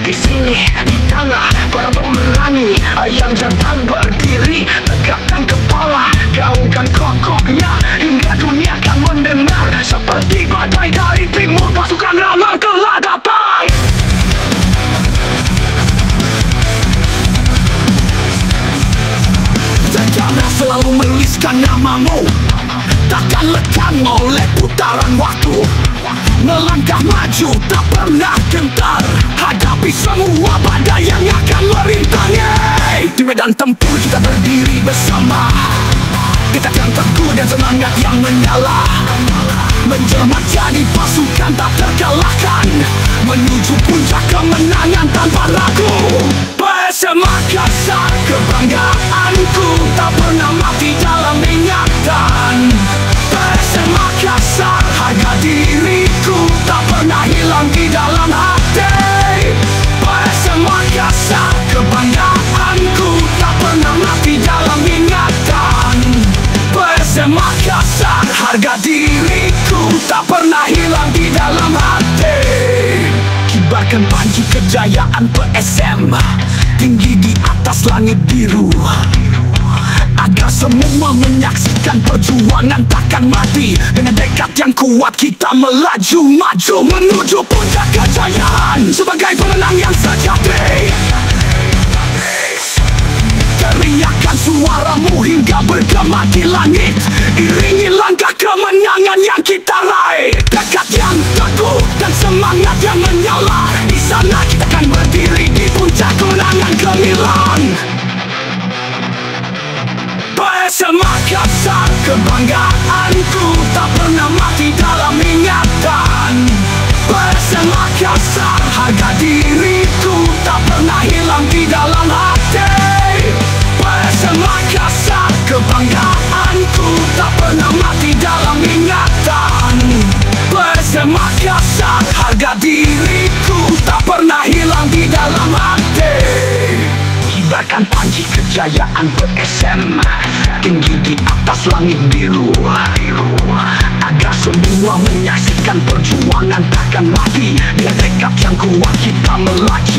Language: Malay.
Di sini, di tanah para pemerangi yang jantan berdiri, tegakkan kepala, gaungkan kokohnya hingga dunia akan mendengar. Seperti badai dari timur, pasukan Rama telah datang. Sejarah selalu menuliskan namamu, takkan lekang oleh putaran waktu. Melangkah maju tak pernah gentar, hadapi semua badai yang akan merintangi. Di medan tempur kita berdiri bersama, dekatkan teguh dan semangat yang menyala, menjelma jadi pasukan tak terkalahkan, menuju puncak kemenangan tanpa ragu. PSM Makassar, kebanggaanku tak pernah mati dalam ingatan. PSM Makassar, harga diriku tak pernah hilang di dalam hati. PSM Makassar, kebanggaanku tak pernah mati dalam ingatan. PSM Makassar, harga diriku tak pernah hilang di dalam hati. Kibarkan panji kejayaan PSM tinggi di atas langit biru, agar semua menyaksikan perjuangan takkan mati. Dengan tekad yang kuat kita melaju maju menuju puncak kejayaan sebagai pemenang yang sejati. Teriakan suaramu hingga bergema di langit, iringi langkah kemenangan yang kita raih. Tekad yang teguh dan semangat yang menyala, di sana kita akan berdiri di puncak kemenangan gemilang. PSM Makassar, kebanggaanku tak pernah mati dalam ingatan. PSM Makassar, harga diriku tak pernah hilang di dalam hati. PSM Makassar, kebanggaanku tak pernah mati dalam ingatan. PSM Makassar, harga diriku tak pernah hilang di dalam hati. Kibarkan panji kejayaan PSM tinggi di atas langit biru, agar semua menyaksikan perjuangan takkan mati. Dengan tekad yang kuat kita melaju